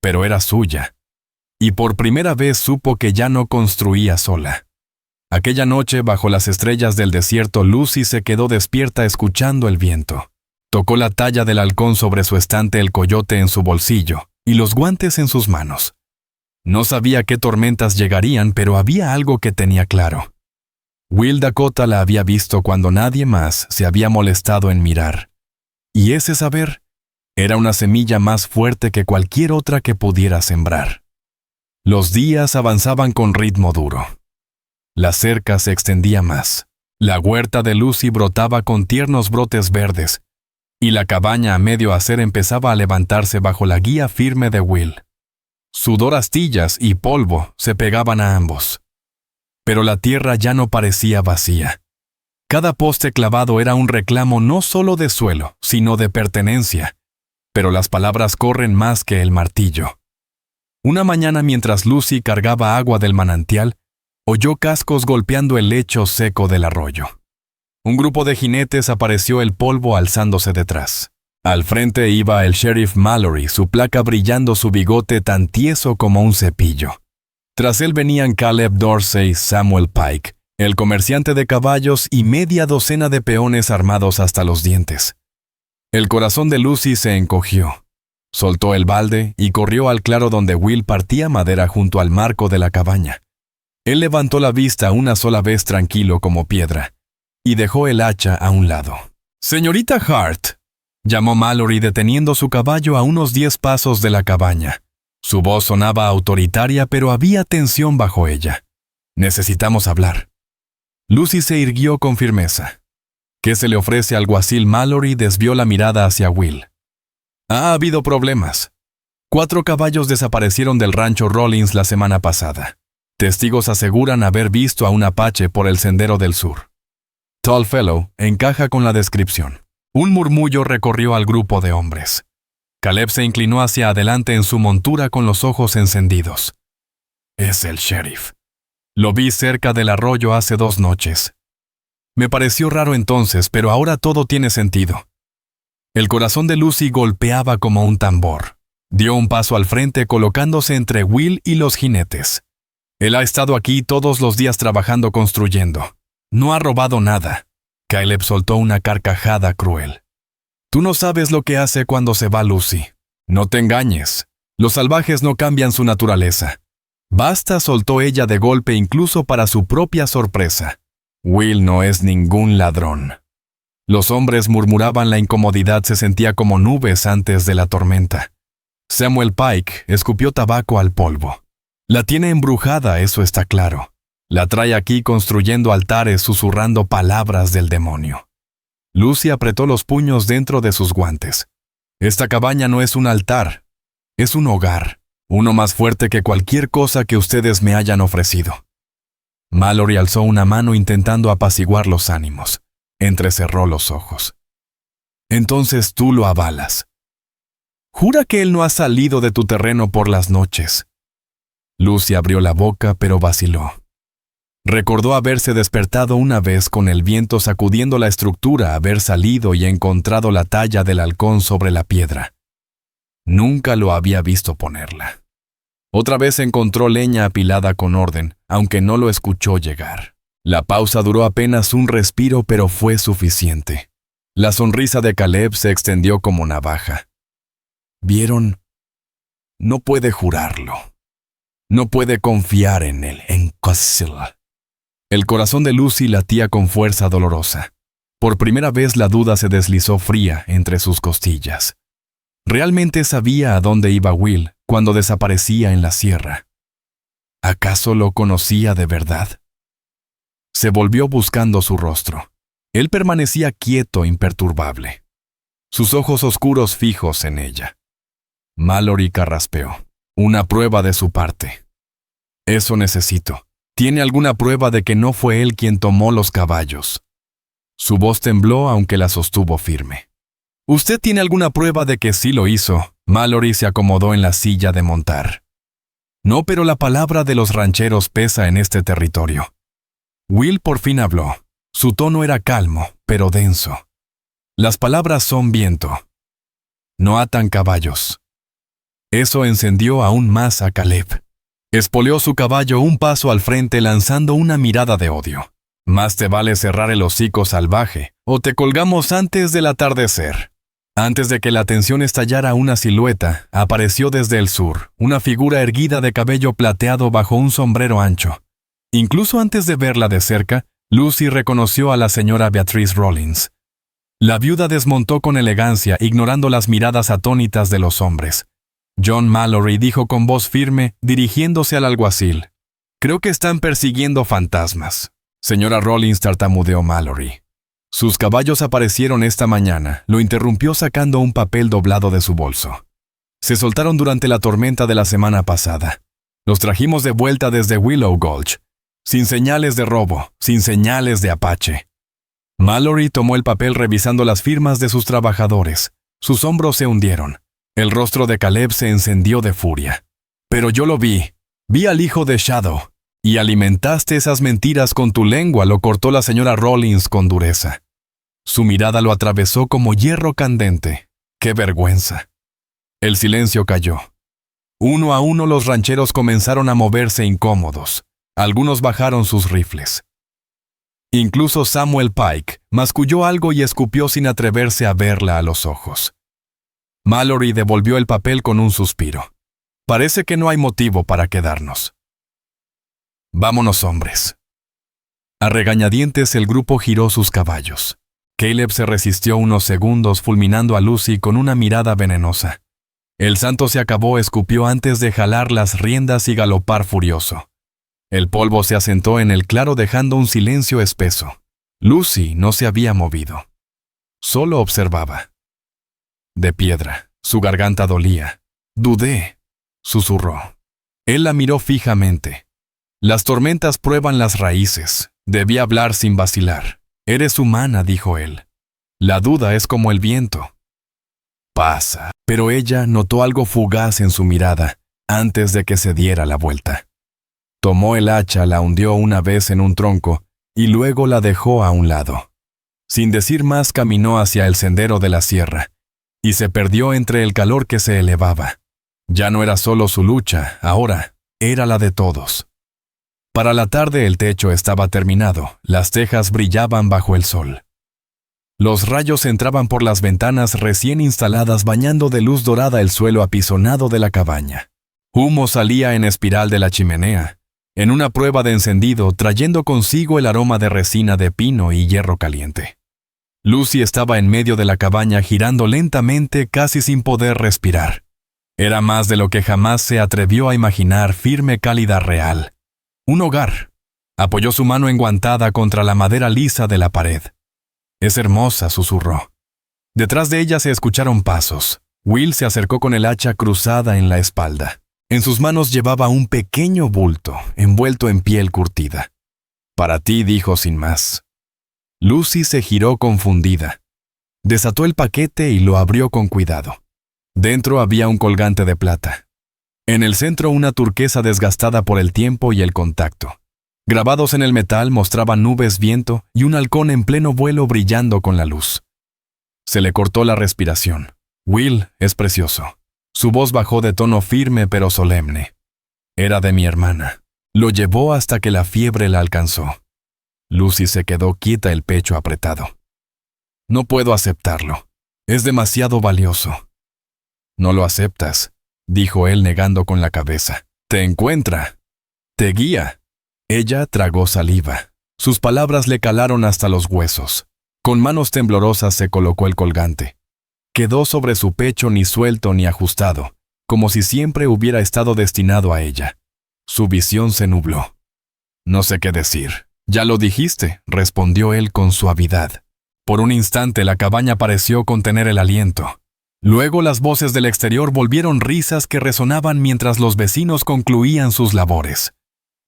pero era suya. Y por primera vez supo que ya no construía sola. Aquella noche, bajo las estrellas del desierto, Lucy se quedó despierta escuchando el viento. Tocó la talla del halcón sobre su estante, el coyote en su bolsillo y los guantes en sus manos. No sabía qué tormentas llegarían, pero había algo que tenía claro. Will Dakota la había visto cuando nadie más se había molestado en mirar. Y ese saber era una semilla más fuerte que cualquier otra que pudiera sembrar. Los días avanzaban con ritmo duro. La cerca se extendía más. La huerta de Lucy brotaba con tiernos brotes verdes, y la cabaña a medio hacer empezaba a levantarse bajo la guía firme de Will. Sudor, astillas y polvo se pegaban a ambos. Pero la tierra ya no parecía vacía. Cada poste clavado era un reclamo no solo de suelo, sino de pertenencia. Pero las palabras corren más que el martillo. Una mañana, mientras Lucy cargaba agua del manantial, oyó cascos golpeando el lecho seco del arroyo. Un grupo de jinetes apareció, el polvo alzándose detrás. Al frente iba el sheriff Mallory, su placa brillando, su bigote tan tieso como un cepillo. Tras él venían Caleb Dorsey, Samuel Pike, el comerciante de caballos y media docena de peones armados hasta los dientes. El corazón de Lucy se encogió. Soltó el balde y corrió al claro donde Will partía madera junto al marco de la cabaña. Él levantó la vista una sola vez, tranquilo como piedra, y dejó el hacha a un lado. «Señorita Hart», llamó Mallory deteniendo su caballo a unos 10 pasos de la cabaña. Su voz sonaba autoritaria, pero había tensión bajo ella. «Necesitamos hablar». Lucy se irguió con firmeza. «¿Qué se le ofrece al alguacil?» Mallory desvió la mirada hacia Will. Ha habido problemas. 4 caballos desaparecieron del rancho Rollins la semana pasada. Testigos aseguran haber visto a un apache por el sendero del sur. Tallfellow encaja con la descripción. Un murmullo recorrió al grupo de hombres. Caleb se inclinó hacia adelante en su montura con los ojos encendidos. Es el sheriff. Lo vi cerca del arroyo hace 2 noches. Me pareció raro entonces, pero ahora todo tiene sentido. El corazón de Lucy golpeaba como un tambor. Dio un paso al frente colocándose entre Will y los jinetes. Él ha estado aquí todos los días trabajando construyendo. No ha robado nada. Caleb soltó una carcajada cruel. Tú no sabes lo que hace cuando se va Lucy. No te engañes. Los salvajes no cambian su naturaleza. Basta, soltó ella de golpe incluso para su propia sorpresa. Will no es ningún ladrón. Los hombres murmuraban, la incomodidad se sentía como nubes antes de la tormenta. Samuel Pike escupió tabaco al polvo. La tiene embrujada, eso está claro. La trae aquí construyendo altares, susurrando palabras del demonio. Lucy apretó los puños dentro de sus guantes. Esta cabaña no es un altar, es un hogar, uno más fuerte que cualquier cosa que ustedes me hayan ofrecido. Mallory alzó una mano intentando apaciguar los ánimos. Entrecerró los ojos. Entonces tú lo avalas. Jura que él no ha salido de tu terreno por las noches. Lucy abrió la boca, pero vaciló. Recordó haberse despertado una vez con el viento sacudiendo la estructura, haber salido y encontrado la talla del halcón sobre la piedra. Nunca lo había visto ponerla. Otra vez encontró leña apilada con orden, aunque no lo escuchó llegar. La pausa duró apenas un respiro, pero fue suficiente. La sonrisa de Caleb se extendió como navaja. ¿Vieron? No puede jurarlo. No puede confiar en él, en Castle. El corazón de Lucy latía con fuerza dolorosa. Por primera vez la duda se deslizó fría entre sus costillas. ¿Realmente sabía a dónde iba Will cuando desaparecía en la sierra? ¿Acaso lo conocía de verdad? Se volvió buscando su rostro. Él permanecía quieto, imperturbable. Sus ojos oscuros fijos en ella. Mallory carraspeó. Una prueba de su parte. Eso necesito. ¿Tiene alguna prueba de que no fue él quien tomó los caballos? Su voz tembló aunque la sostuvo firme. ¿Usted tiene alguna prueba de que sí lo hizo? Mallory se acomodó en la silla de montar. No, pero la palabra de los rancheros pesa en este territorio. Will por fin habló. Su tono era calmo, pero denso. Las palabras son viento. No atan caballos. Eso encendió aún más a Caleb. Espoleó su caballo un paso al frente lanzando una mirada de odio. Más te vale cerrar el hocico salvaje, o te colgamos antes del atardecer. Antes de que la tensión estallara, una silueta apareció desde el sur, una figura erguida de cabello plateado bajo un sombrero ancho. Incluso antes de verla de cerca, Lucy reconoció a la señora Beatrice Rollins. La viuda desmontó con elegancia, ignorando las miradas atónitas de los hombres. John Mallory dijo con voz firme, dirigiéndose al alguacil. Creo que están persiguiendo fantasmas. Señora Rollins, tartamudeó Mallory. Sus caballos aparecieron esta mañana, lo interrumpió sacando un papel doblado de su bolso. Se soltaron durante la tormenta de la semana pasada. Los trajimos de vuelta desde Willow Gulch. Sin señales de robo, sin señales de apache. Mallory tomó el papel revisando las firmas de sus trabajadores. Sus hombros se hundieron. El rostro de Caleb se encendió de furia. Pero yo lo vi. Vi al hijo de Shadow. Y alimentaste esas mentiras con tu lengua, lo cortó la señora Rollins con dureza. Su mirada lo atravesó como hierro candente. ¡Qué vergüenza! El silencio cayó. Uno a uno los rancheros comenzaron a moverse incómodos. Algunos bajaron sus rifles. Incluso Samuel Pike masculló algo y escupió sin atreverse a verla a los ojos. Mallory devolvió el papel con un suspiro. Parece que no hay motivo para quedarnos. Vámonos, hombres. A regañadientes el grupo giró sus caballos. Caleb se resistió unos segundos fulminando a Lucy con una mirada venenosa. El santo se acabó, escupió antes de jalar las riendas y galopar furioso. El polvo se asentó en el claro dejando un silencio espeso. Lucy no se había movido. Solo observaba. De piedra. Su garganta dolía. Dudé, susurró. Él la miró fijamente. Las tormentas prueban las raíces. Debí hablar sin vacilar. Eres humana, dijo él. La duda es como el viento. Pasa. Pero ella notó algo fugaz en su mirada antes de que se diera la vuelta. Tomó el hacha, la hundió una vez en un tronco y luego la dejó a un lado. Sin decir más, caminó hacia el sendero de la sierra y se perdió entre el calor que se elevaba. Ya no era solo su lucha, ahora era la de todos. Para la tarde el techo estaba terminado, las tejas brillaban bajo el sol. Los rayos entraban por las ventanas recién instaladas bañando de luz dorada el suelo apisonado de la cabaña. Humo salía en espiral de la chimenea, en una prueba de encendido trayendo consigo el aroma de resina de pino y hierro caliente. Lucy estaba en medio de la cabaña girando lentamente casi sin poder respirar. Era más de lo que jamás se atrevió a imaginar, firme, cálida, real. Un hogar. Apoyó su mano enguantada contra la madera lisa de la pared. Es hermosa, susurró. Detrás de ella se escucharon pasos. Will se acercó con el hacha cruzada en la espalda. En sus manos llevaba un pequeño bulto, envuelto en piel curtida. Para ti, dijo sin más. Lucy se giró confundida. Desató el paquete y lo abrió con cuidado. Dentro había un colgante de plata. En el centro una turquesa desgastada por el tiempo y el contacto. Grabados en el metal mostraban nubes, viento y un halcón en pleno vuelo brillando con la luz. Se le cortó la respiración. Will es precioso. Su voz bajó de tono firme pero solemne. Era de mi hermana. Lo llevó hasta que la fiebre la alcanzó. Lucy se quedó quieta, el pecho apretado. No puedo aceptarlo. Es demasiado valioso. No lo aceptas, dijo él negando con la cabeza. Te encuentra. Te guía. Ella tragó saliva. Sus palabras le calaron hasta los huesos. Con manos temblorosas se colocó el colgante. Quedó sobre su pecho ni suelto ni ajustado, como si siempre hubiera estado destinado a ella. Su visión se nubló. No sé qué decir. Ya lo dijiste, respondió él con suavidad. Por un instante la cabaña pareció contener el aliento. Luego las voces del exterior volvieron risas que resonaban mientras los vecinos concluían sus labores.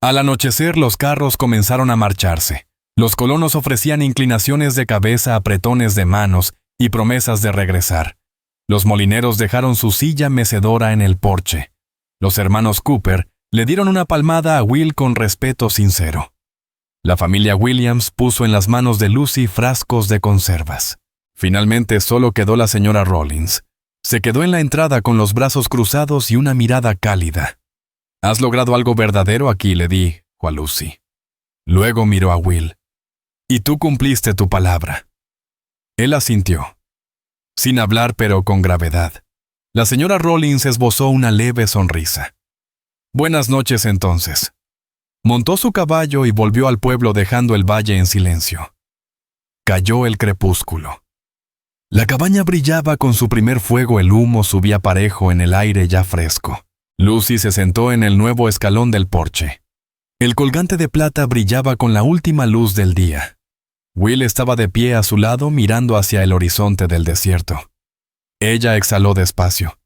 Al anochecer los carros comenzaron a marcharse. Los colonos ofrecían inclinaciones de cabeza, apretones de manos y promesas de regresar. Los molineros dejaron su silla mecedora en el porche. Los hermanos Cooper le dieron una palmada a Will con respeto sincero. La familia Williams puso en las manos de Lucy frascos de conservas. Finalmente solo quedó la señora Rollins. Se quedó en la entrada con los brazos cruzados y una mirada cálida. «Has logrado algo verdadero aquí», le dijo a Lucy. Luego miró a Will. «Y tú cumpliste tu palabra». Él asintió. Sin hablar, pero con gravedad. La señora Rollins esbozó una leve sonrisa. «Buenas noches, entonces». Montó su caballo y volvió al pueblo dejando el valle en silencio. Cayó el crepúsculo. La cabaña brillaba con su primer fuego, el humo subía parejo en el aire ya fresco. Lucy se sentó en el nuevo escalón del porche. El colgante de plata brillaba con la última luz del día. Will estaba de pie a su lado mirando hacia el horizonte del desierto. Ella exhaló despacio.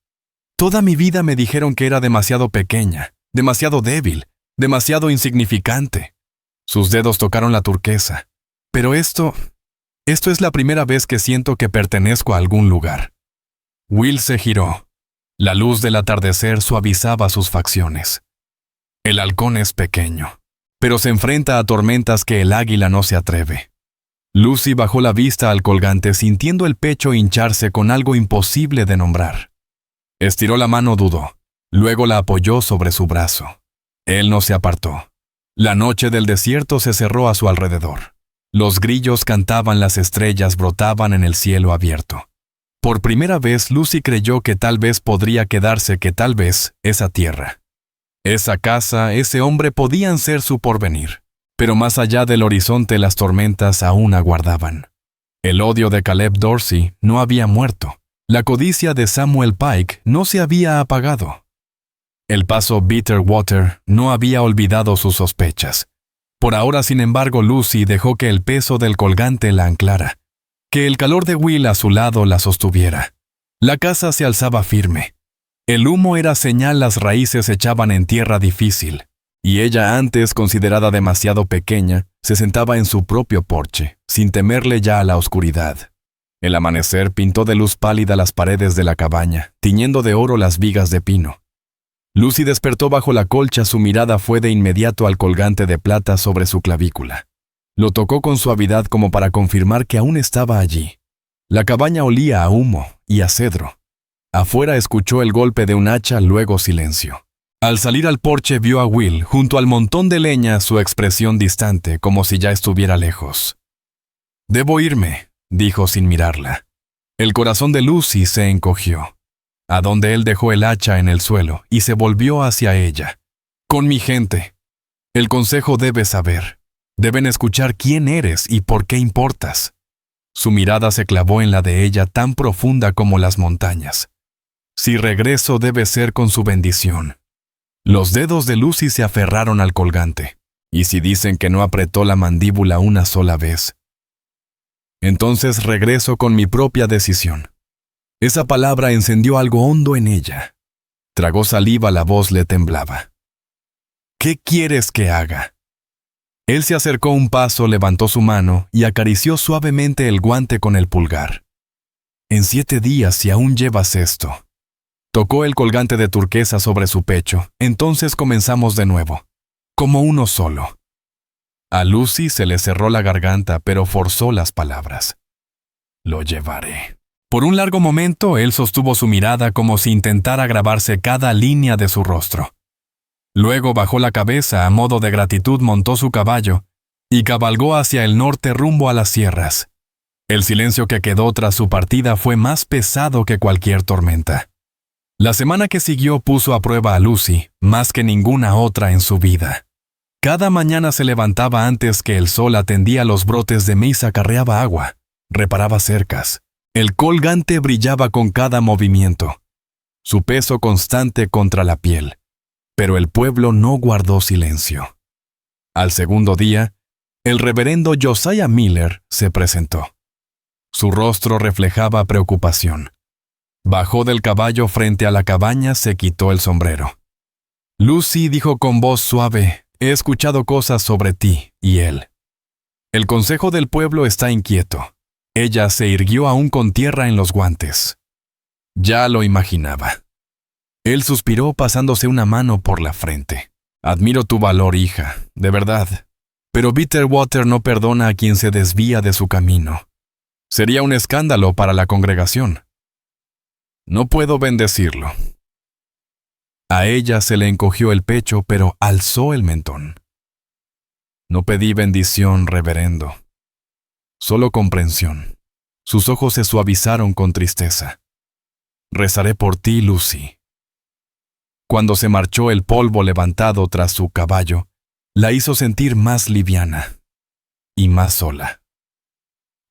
Toda mi vida me dijeron que era demasiado pequeña, demasiado débil, demasiado insignificante. Sus dedos tocaron la turquesa. Pero esto es la primera vez que siento que pertenezco a algún lugar. Will se giró. La luz del atardecer suavizaba sus facciones. El halcón es pequeño, pero se enfrenta a tormentas que el águila no se atreve. Lucy bajó la vista al colgante sintiendo el pecho hincharse con algo imposible de nombrar. Estiró la mano, dudó. Luego la apoyó sobre su brazo. Él no se apartó. La noche del desierto se cerró a su alrededor. Los grillos cantaban, las estrellas brotaban en el cielo abierto. Por primera vez Lucy creyó que tal vez podría quedarse, que tal vez esa tierra, esa casa, ese hombre podían ser su porvenir. Pero más allá del horizonte las tormentas aún aguardaban. El odio de Caleb Dorsey no había muerto. La codicia de Samuel Pike no se había apagado. El paso Bitterwater no había olvidado sus sospechas. Por ahora, sin embargo, Lucy dejó que el peso del colgante la anclara, que el calor de Will a su lado la sostuviera. La casa se alzaba firme. El humo era señal las raíces echaban en tierra difícil, y ella, antes considerada demasiado pequeña, se sentaba en su propio porche, sin temerle ya a la oscuridad. El amanecer pintó de luz pálida las paredes de la cabaña, tiñendo de oro las vigas de pino. Lucy despertó bajo la colcha, su mirada fue de inmediato al colgante de plata sobre su clavícula. Lo tocó con suavidad como para confirmar que aún estaba allí. La cabaña olía a humo y a cedro. Afuera escuchó el golpe de un hacha, luego silencio. Al salir al porche vio a Will, junto al montón de leña, su expresión distante, como si ya estuviera lejos. «Debo irme», dijo sin mirarla. El corazón de Lucy se encogió, a donde él dejó el hacha en el suelo y se volvió hacia ella. «Con mi gente. El consejo debe saber. Deben escuchar quién eres y por qué importas». Su mirada se clavó en la de ella, tan profunda como las montañas. «Si regreso debe ser con su bendición». Los dedos de Lucy se aferraron al colgante. ¿Y si dicen que no apretó la mandíbula una sola vez? Entonces regreso con mi propia decisión. Esa palabra encendió algo hondo en ella. Tragó saliva, la voz le temblaba. «¿Qué quieres que haga?» Él se acercó un paso, levantó su mano y acarició suavemente el guante con el pulgar. «En 7 días, si aún llevas esto». Tocó el colgante de turquesa sobre su pecho. Entonces comenzamos de nuevo, como uno solo. A Lucy se le cerró la garganta, pero forzó las palabras. «Lo llevaré». Por un largo momento, él sostuvo su mirada como si intentara grabarse cada línea de su rostro. Luego bajó la cabeza, a modo de gratitud montó su caballo y cabalgó hacia el norte rumbo a las sierras. El silencio que quedó tras su partida fue más pesado que cualquier tormenta. La semana que siguió puso a prueba a Lucy, más que ninguna otra en su vida. Cada mañana se levantaba antes que el sol, atendía los brotes de maíz, acarreaba agua, reparaba cercas. El colgante brillaba con cada movimiento, su peso constante contra la piel. Pero el pueblo no guardó silencio. Al segundo día, el reverendo Josiah Miller se presentó. Su rostro reflejaba preocupación. Bajó del caballo frente a la cabaña, se quitó el sombrero. «Lucy», dijo con voz suave, «he escuchado cosas sobre ti y él. El consejo del pueblo está inquieto». Ella se irguió aún con tierra en los guantes. Ya lo imaginaba. Él suspiró pasándose una mano por la frente. «Admiro tu valor, hija, de verdad. Pero Bitterwater no perdona a quien se desvía de su camino. Sería un escándalo para la congregación. No puedo bendecirlo». A ella se le encogió el pecho, pero alzó el mentón. «No pedí bendición, reverendo. Solo comprensión». Sus ojos se suavizaron con tristeza. «Rezaré por ti, Lucy». Cuando se marchó, el polvo levantado tras su caballo la hizo sentir más liviana y más sola.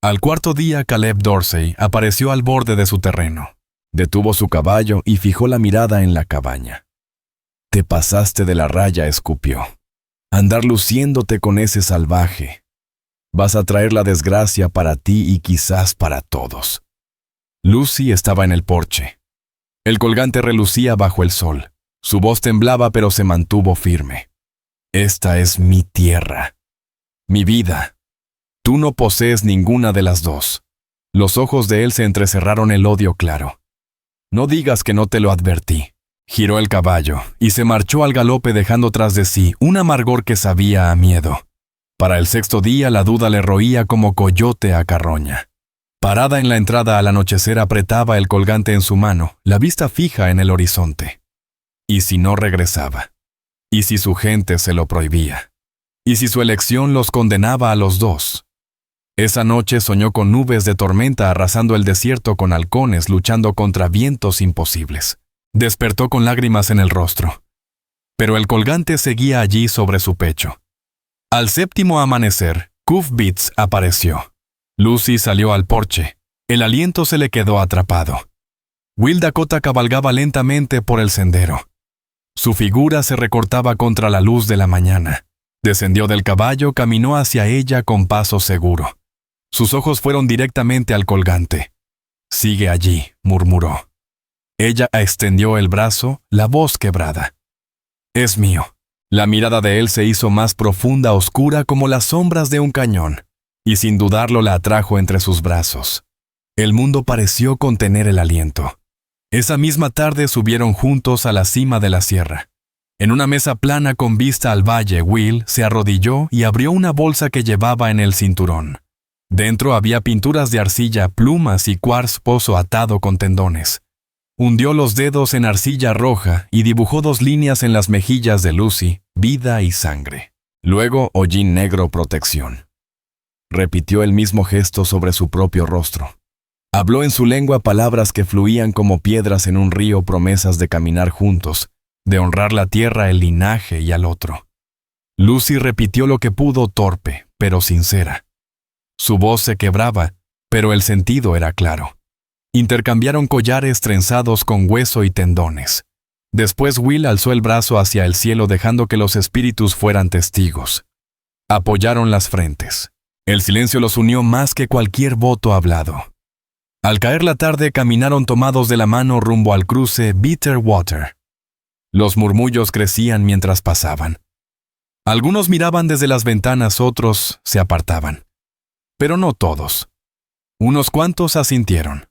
Al cuarto día, Caleb Dorsey apareció al borde de su terreno. Detuvo su caballo y fijó la mirada en la cabaña. «Te pasaste de la raya», escupió. «Andar luciéndote con ese salvaje. Vas a traer la desgracia para ti y quizás para todos». Lucy estaba en el porche. El colgante relucía bajo el sol. Su voz temblaba, pero se mantuvo firme. «Esta es mi tierra, mi vida. Tú no posees ninguna de las dos». Los ojos de él se entrecerraron, el odio claro. «No digas que no te lo advertí». Giró el caballo y se marchó al galope, dejando tras de sí un amargor que sabía a miedo. Para el sexto día la duda le roía como coyote a carroña. Parada en la entrada al anochecer, apretaba el colgante en su mano, la vista fija en el horizonte. ¿Y si no regresaba? ¿Y si su gente se lo prohibía? ¿Y si su elección los condenaba a los dos? Esa noche soñó con nubes de tormenta arrasando el desierto, con halcones luchando contra vientos imposibles. Despertó con lágrimas en el rostro. Pero el colgante seguía allí sobre su pecho. Al séptimo amanecer, Cuff Beats apareció. Lucy salió al porche. El aliento se le quedó atrapado. Will Dakota cabalgaba lentamente por el sendero. Su figura se recortaba contra la luz de la mañana. Descendió del caballo, caminó hacia ella con paso seguro. Sus ojos fueron directamente al colgante. Sigue allí, murmuró. Ella extendió el brazo, la voz quebrada. Es mío. La mirada de él se hizo más profunda, oscura como las sombras de un cañón, y sin dudarlo la atrajo entre sus brazos. El mundo pareció contener el aliento. Esa misma tarde subieron juntos a la cima de la sierra. En una mesa plana con vista al valle, Will se arrodilló y abrió una bolsa que llevaba en el cinturón. Dentro había pinturas de arcilla, plumas y cuarzo pozo atado con tendones. Hundió los dedos en arcilla roja y dibujó 2 líneas en las mejillas de Lucy, vida y sangre. Luego, hollín negro, protección. Repitió el mismo gesto sobre su propio rostro. Habló en su lengua palabras que fluían como piedras en un río, promesas de caminar juntos, de honrar la tierra, el linaje y al otro. Lucy repitió lo que pudo, torpe, pero sincera. Su voz se quebraba, pero el sentido era claro. Intercambiaron collares trenzados con hueso y tendones. Después Will alzó el brazo hacia el cielo dejando que los espíritus fueran testigos. Apoyaron las frentes. El silencio los unió más que cualquier voto hablado. Al caer la tarde caminaron tomados de la mano rumbo al cruce Bitterwater. Los murmullos crecían mientras pasaban. Algunos miraban desde las ventanas, otros se apartaban. Pero no todos. Unos cuantos asintieron.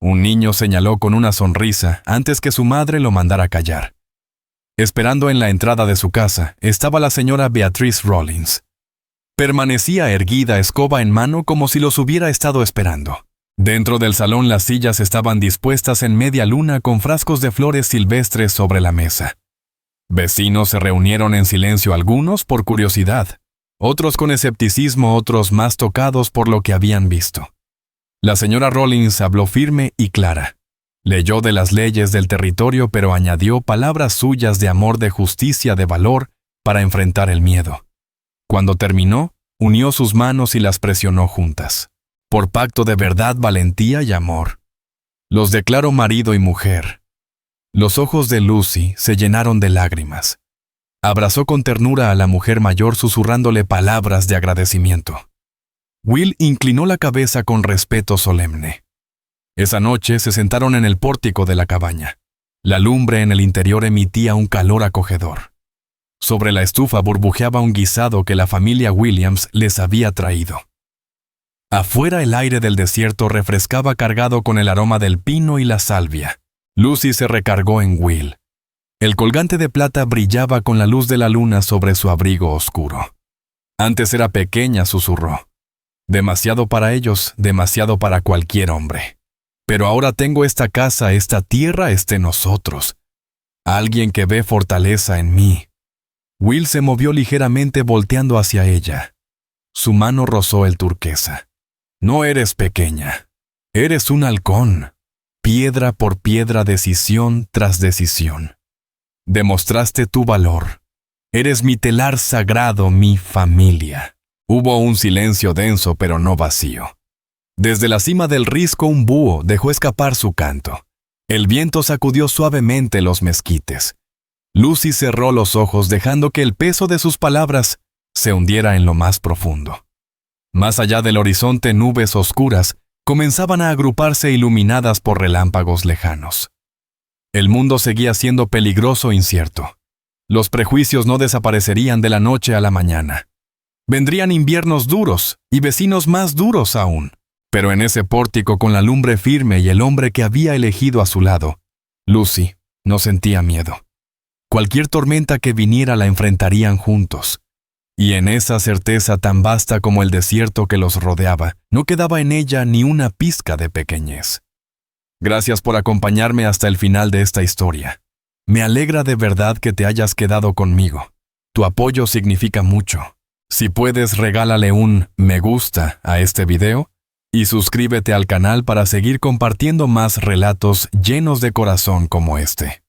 Un niño señaló con una sonrisa antes que su madre lo mandara callar. Esperando en la entrada de su casa estaba la señora Beatrice Rollins. Permanecía erguida, escoba en mano, como si los hubiera estado esperando. Dentro del salón las sillas estaban dispuestas en media luna con frascos de flores silvestres sobre la mesa. Vecinos se reunieron en silencio, algunos por curiosidad, otros con escepticismo, otros más tocados por lo que habían visto. La señora Rollins habló firme y clara. Leyó de las leyes del territorio, pero añadió palabras suyas de amor, de justicia, de valor, para enfrentar el miedo. Cuando terminó, unió sus manos y las presionó juntas. Por pacto de verdad, valentía y amor. Los declaró marido y mujer. Los ojos de Lucy se llenaron de lágrimas. Abrazó con ternura a la mujer mayor, susurrándole palabras de agradecimiento. Will inclinó la cabeza con respeto solemne. Esa noche se sentaron en el pórtico de la cabaña. La lumbre en el interior emitía un calor acogedor. Sobre la estufa burbujeaba un guisado que la familia Williams les había traído. Afuera el aire del desierto refrescaba cargado con el aroma del pino y la salvia. Lucy se recargó en Will. El colgante de plata brillaba con la luz de la luna sobre su abrigo oscuro. Antes era pequeña, susurró. Demasiado para ellos, demasiado para cualquier hombre. Pero ahora tengo esta casa, esta tierra, nosotros. Alguien que ve fortaleza en mí. Will se movió ligeramente volteando hacia ella. Su mano rozó el turquesa. No eres pequeña. Eres un halcón. Piedra por piedra, decisión tras decisión. Demostraste tu valor. Eres mi telar sagrado, mi familia. Hubo un silencio denso pero no vacío. Desde la cima del risco un búho dejó escapar su canto. El viento sacudió suavemente los mezquites. Lucy cerró los ojos dejando que el peso de sus palabras se hundiera en lo más profundo. Más allá del horizonte, nubes oscuras comenzaban a agruparse iluminadas por relámpagos lejanos. El mundo seguía siendo peligroso e incierto. Los prejuicios no desaparecerían de la noche a la mañana. Vendrían inviernos duros y vecinos más duros aún. Pero en ese pórtico con la lumbre firme y el hombre que había elegido a su lado, Lucy no sentía miedo. Cualquier tormenta que viniera la enfrentarían juntos. Y en esa certeza tan vasta como el desierto que los rodeaba, no quedaba en ella ni una pizca de pequeñez. Gracias por acompañarme hasta el final de esta historia. Me alegra de verdad que te hayas quedado conmigo. Tu apoyo significa mucho. Si puedes, regálale un me gusta a este video y suscríbete al canal para seguir compartiendo más relatos llenos de corazón como este.